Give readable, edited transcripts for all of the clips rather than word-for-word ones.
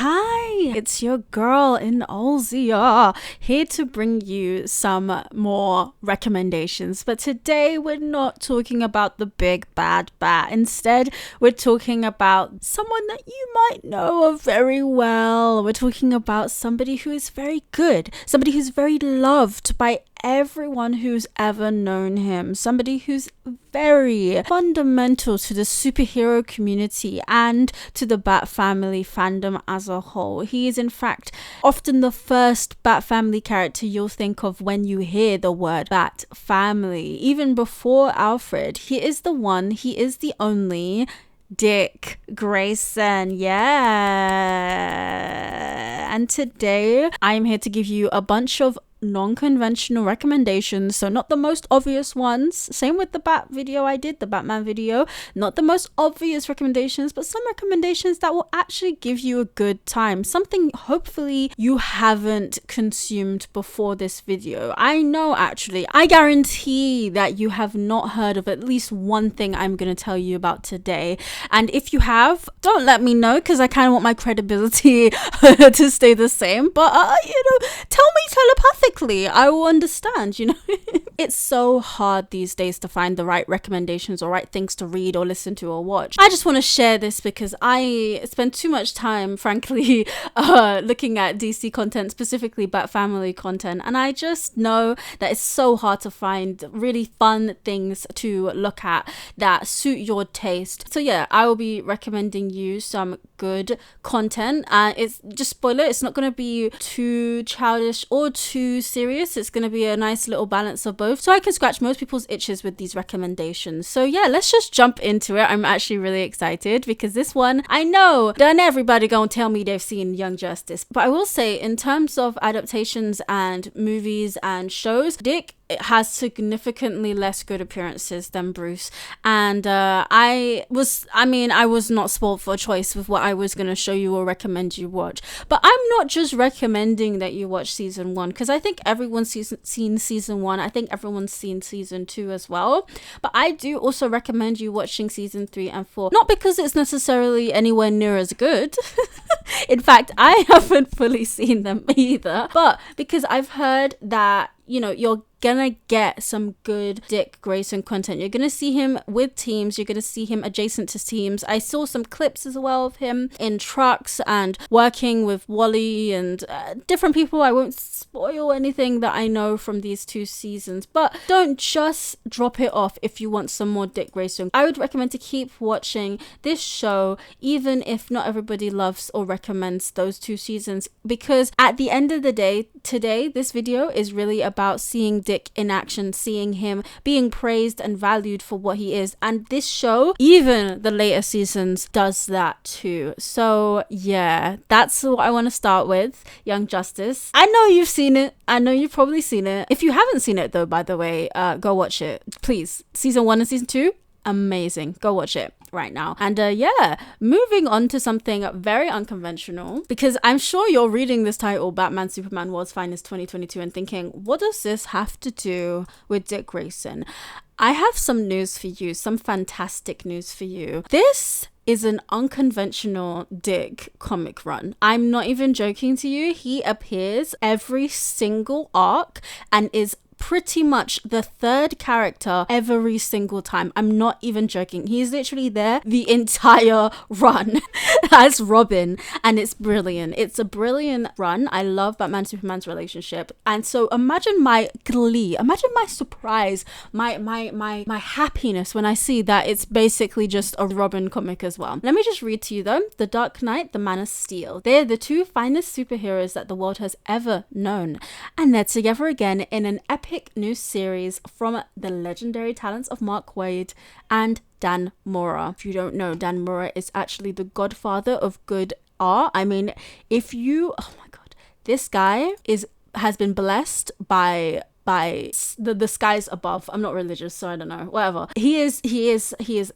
Hi, it's your girl in Olzia, here to bring you some more recommendations. But today we're not talking about the big bad bat. Instead, we're talking about someone that you might know of very well. We're talking about somebody who is very good, somebody who's very loved by everyone who's ever known him, somebody who's very fundamental to the superhero community and to the Bat family fandom as a whole. He is in fact often the first Bat family character you'll think of when you hear the word Bat family. Even before Alfred, he is the only Dick Grayson. Yeah. And today I'm here to give you a bunch of non-conventional recommendations, so not the most obvious ones. Same with the the Batman video, not the most obvious recommendations, but some recommendations that will actually give you a good time, something hopefully you haven't consumed before this video. I guarantee that you have not heard of at least one thing I'm going to tell you about today, and if you have, don't let me know, because I kind of want my credibility to stay the same, but tell me telepathically, I will understand. It's so hard these days to find the right recommendations or right things to read or listen to or watch. I just want to share this because I spend too much time, frankly, looking at DC content, specifically Bat family content, and I just know that it's so hard to find really fun things to look at that suit your taste. So yeah, I will be recommending you some good content. It's just spoiler, it's not going to be too childish or too serious. It's going to be a nice little balance of both, so I can scratch most people's itches with these recommendations. So yeah, let's just jump into it. I'm actually really excited because this one, I know done everybody gonna tell me they've seen Young Justice, but I will say, in terms of adaptations and movies and shows, Dick, it has significantly less good appearances than Bruce, and I was not spoiled for choice with what I was going to show you or recommend you watch. But I'm not just recommending that you watch season 1, because I think everyone's seen season 1. I think everyone's seen season 2 as well, but I do also recommend you watching season 3 and 4, not because it's necessarily anywhere near as good in fact, I haven't fully seen them either, but because I've heard that you're gonna get some good Dick Grayson content. You're gonna see him with teams, you're gonna see him adjacent to teams. I saw some clips as well of him in trucks and working with Wally and different people. I won't spoil anything that I know from these 2 seasons, but don't just drop it off if you want some more Dick Grayson. I would recommend to keep watching this show even if not everybody loves or recommends those 2 seasons, because at the end of the day, today this video is really about seeing Dick in action, seeing him being praised and valued for what he is, and this show, even the later seasons, does that too. So yeah, that's what I want to start with. Young Justice, I know you've seen it, I know you've probably seen it. If you haven't seen it though, by the way, go watch it, please. Season 1 and season 2, amazing. Go watch it right now. And moving on to something very unconventional, because I'm sure you're reading this title, Batman Superman World's Finest 2022, and thinking, what does this have to do with Dick Grayson? I have some news for you, some fantastic news for you. This is an unconventional Dick comic run. I'm not even joking to you. He appears every single arc and is pretty much the 3rd character every single time. I'm not even joking. He's literally there the entire run as Robin, and it's brilliant. It's a brilliant run. I love Batman Superman's relationship, and so imagine my glee, imagine my surprise, my happiness when I see that it's basically just a Robin comic as well. Let me just read to you though. The Dark Knight, the Man of Steel, they're the 2 finest superheroes that the world has ever known, and they're together again in an epic new series from the legendary talents of Mark Waid and Dan Mora. If you don't know, Dan Mora is actually the godfather of good art. I mean, oh my god, this guy has been blessed by the skies above. I'm not religious, so I don't know, whatever. He is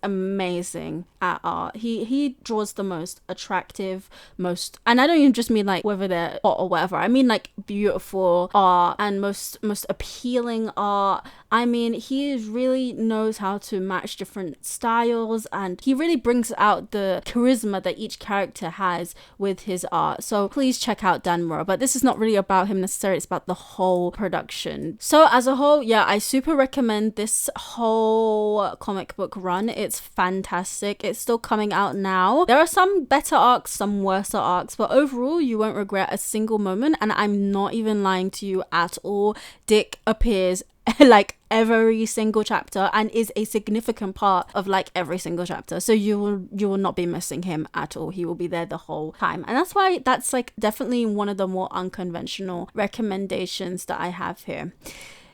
amazing at art. He draws the most attractive, and I don't even just mean like whether they're hot or whatever, I mean like beautiful art and most appealing art. I mean, he really knows how to match different styles, and he really brings out the charisma that each character has with his art. So please check out Dan Mora. But this is not really about him necessarily, it's about the whole production. So as a whole, yeah, I super recommend this whole comic book run. It's fantastic. It's still coming out now. There are some better arcs, some worse arcs, but overall you won't regret a single moment, and I'm not even lying to you at all. Dick appears like every single chapter and is a significant part of like every single chapter, so you will not be missing him at all. He will be there the whole time, and that's why that's like definitely one of the more unconventional recommendations that I have here.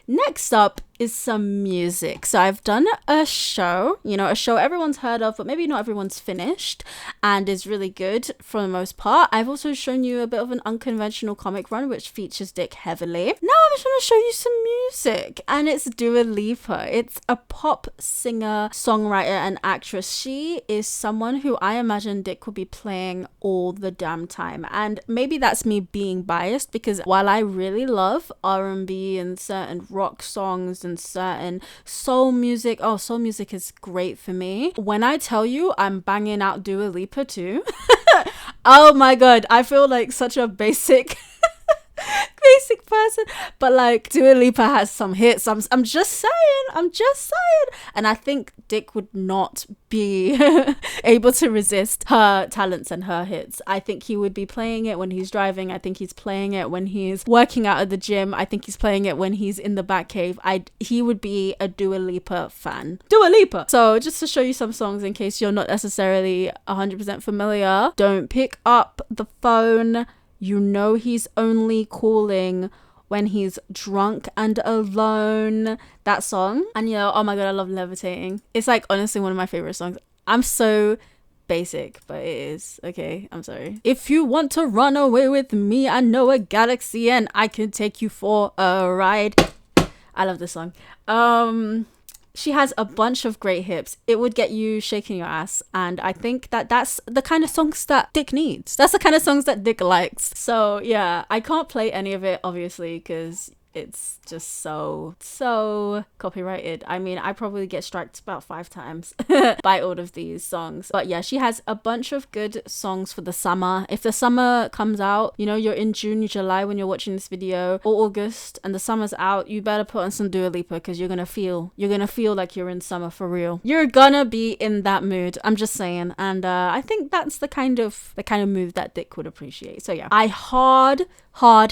Next up is some music. So I've done a show, a show everyone's heard of, but maybe not everyone's finished, and is really good for the most part. I've also shown you a bit of an unconventional comic run, which features Dick heavily. Now I'm just going to show you some music, and it's Dua Lipa. It's a pop singer, songwriter, and actress. She is someone who I imagine Dick would be playing all the damn time, and maybe that's me being biased, because while I really love R&B and certain rock songs and certain soul music is great for me. When I tell you I'm banging out Dua Lipa too, oh my god, I feel like such a basic person, but like Dua Lipa has some hits. I'm just saying, and I think Dick would not be able to resist her talents and her hits. I think he would be playing it when he's driving. I think he's playing it when he's working out at the gym. I think he's playing it when he's in the Batcave. He would be a Dua Lipa fan. Dua Lipa! So just to show you some songs in case you're not necessarily 100% familiar, Don't Pick Up the Phone, You Know He's Only Calling When He's Drunk and Alone, that song. And oh my god, I love Levitating. It's like honestly one of my favorite songs. I'm so basic, but it is. Okay, I'm sorry. If you want to run away with me, I know a galaxy and I can take you for a ride. I love this song. She has a bunch of great hits. It would get you shaking your ass, and I think that's the kind of songs that Dick needs. That's the kind of songs that Dick likes. So yeah, I can't play any of it obviously because it's just so copyrighted. I mean, I probably get striked about 5 times by all of these songs. But yeah, she has a bunch of good songs for the summer. If the summer comes out, you're in June, July when you're watching this video, or August, and the summer's out, you better put on some Dua Lipa because you're gonna feel like you're in summer for real. You're gonna be in that mood. I'm just saying. And I think that's the kind of move that Dick would appreciate. So yeah, I hard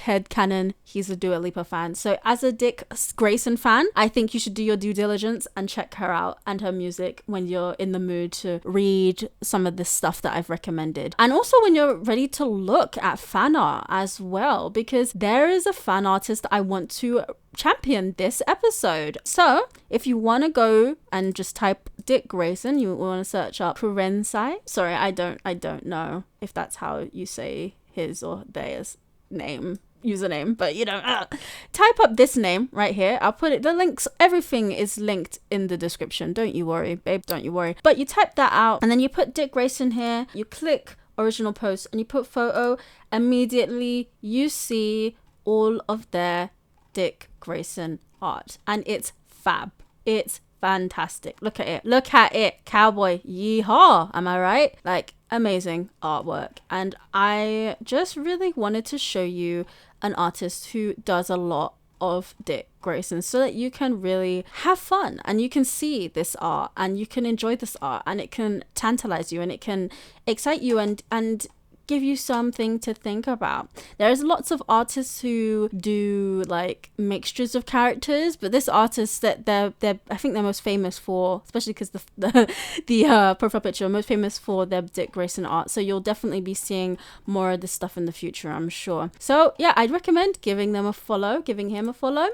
headcanon he's a Dua Lipa fan. So as a Dick Grayson fan, I think you should do your due diligence and check her out and her music when you're in the mood to read some of the stuff that I've recommended. And also when you're ready to look at fan art as well, because there is a fan artist I want to champion this episode. So if you want to go and just type Dick Grayson, you want to search up Purensai. Sorry, I don't know if that's how you say his or theirs username, but type up this name right here. I'll put it, the links, everything is linked in the description. Don't you worry, babe, don't you worry. But you type that out and then you put Dick Grayson here, you click original post and you put photo. Immediately you see all of their Dick Grayson art, and it's fab. It's fantastic. Look at it, cowboy, yeehaw, am I right? Like, amazing artwork. And I just really wanted to show you an artist who does a lot of Dick Grayson so that you can really have fun and you can see this art and you can enjoy this art and it can tantalize you and it can excite you and give you something to think about. There's lots of artists who do like mixtures of characters, but this artist that they're I think they're most famous for, especially because the profile picture, most famous for their Dick Grayson art. So you'll definitely be seeing more of this stuff in the future, I'm sure. So yeah, I'd recommend giving him a follow,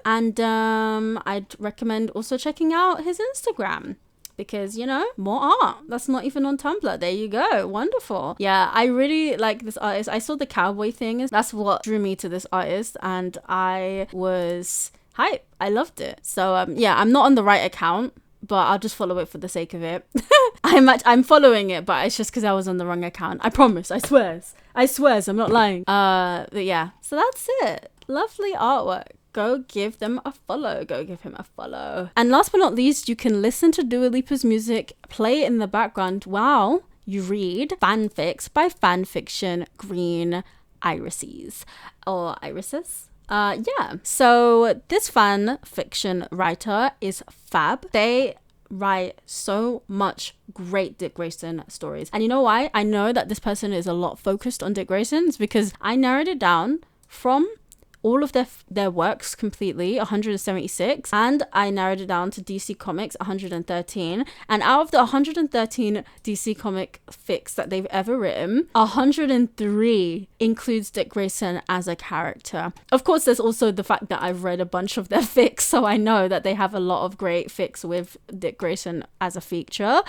and I'd recommend also checking out his Instagram. Because, more art. That's not even on Tumblr. There you go. Wonderful. Yeah, I really like this artist. I saw the cowboy thing. That's what drew me to this artist. And I was hype. I loved it. So, yeah, I'm not on the right account, but I'll just follow it for the sake of it. I'm following it, but it's just because I was on the wrong account. I promise. I swears. I'm not lying. But yeah, so that's it. Lovely artwork. go give them a follow. Go give him a follow. And last but not least, you can listen to Dua Lipa's music, play it in the background while you read fanfics by Fanfiction Green Irises. Or Irises? Yeah. So this fan fiction writer is fab. They write so much great Dick Grayson stories. And you know why? I know that this person is a lot focused on Dick Grayson. It's because I narrowed it down from all of their works completely, 176, and I narrowed it down to DC Comics, 113. And out of the 113 DC comic fics that they've ever written, 103 includes Dick Grayson as a character. Of course, there's also the fact that I've read a bunch of their fics, so I know that they have a lot of great fics with Dick Grayson as a feature.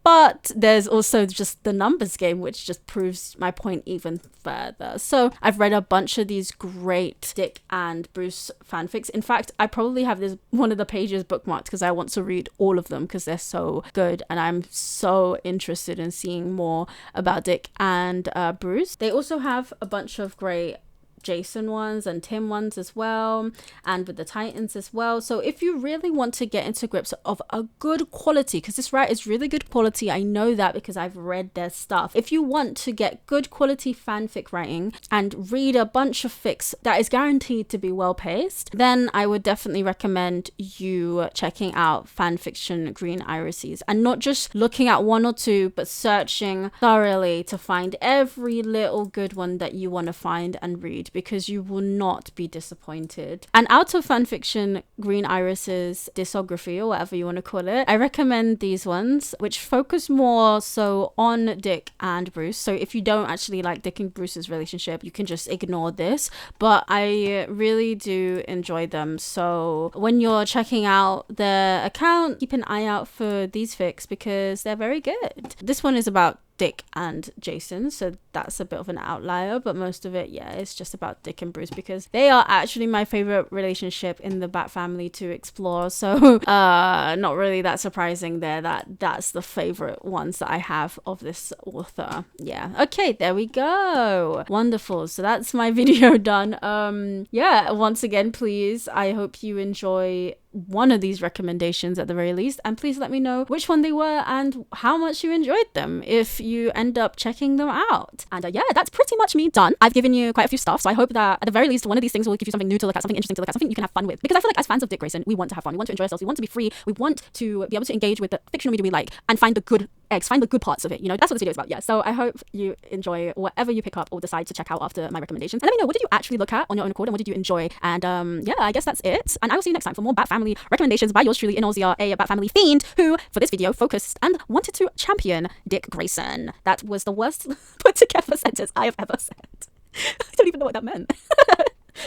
But there's also just the numbers game, which just proves my point even further. So I've read a bunch of these great Dick and Bruce fanfics. In fact, I probably have this one of the pages bookmarked because I want to read all of them because they're so good. And I'm so interested in seeing more about Dick and Bruce. They also have a bunch of great Jason ones and Tim ones as well, and with the Titans as well. So if you really want to get into grips of a good quality, because this writer is really good quality, I know that because I've read their stuff. If you want to get good quality fanfic writing and read a bunch of fics that is guaranteed to be well paced, then I would definitely recommend you checking out Fanfiction Green Irises, and not just looking at one or two, but searching thoroughly to find every little good one that you want to find and read, because you will not be disappointed. And out of Fanfiction Green Iris's discography, or whatever you want to call it, I recommend these ones, which focus more so on Dick and Bruce. So if you don't actually like Dick and Bruce's relationship, you can just ignore this, but I really do enjoy them. So when you're checking out their account, keep an eye out for these fics because they're very good. This one is about Dick and Jason, so that's a bit of an outlier, but most of it, yeah, it's just about Dick and Bruce because they are actually my favorite relationship in the Bat family to explore. So not really that surprising there that that's the favorite ones that I have of this author. Yeah, okay, there we go. Wonderful. So that's my video done. Yeah, once again, please, I hope you enjoy one of these recommendations at the very least, and please let me know which one they were and how much you enjoyed them if you end up checking them out. And yeah, that's pretty much me done. I've given you quite a few stuff, so I hope that at the very least one of these things will give you something new to look at, something interesting to look at, something you can have fun with, because I feel like as fans of Dick Grayson, we want to have fun, we want to enjoy ourselves, we want to be free, we want to be able to engage with the fictional media we like and find the good eggs, find the good parts of it, you know. That's what this video is about. Yeah, so I hope you enjoy whatever you pick up or decide to check out after my recommendations, and let me know, what did you actually look at on your own accord and what did you enjoy? And yeah, I guess that's it, and I will see you next time for more Bat Family recommendations by yours truly, in Aussie, a Bat Family fiend who for this video focused and wanted to champion Dick Grayson. That was the worst put together sentence I have ever said. I don't even know what that meant.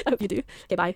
I hope you do. Okay, bye.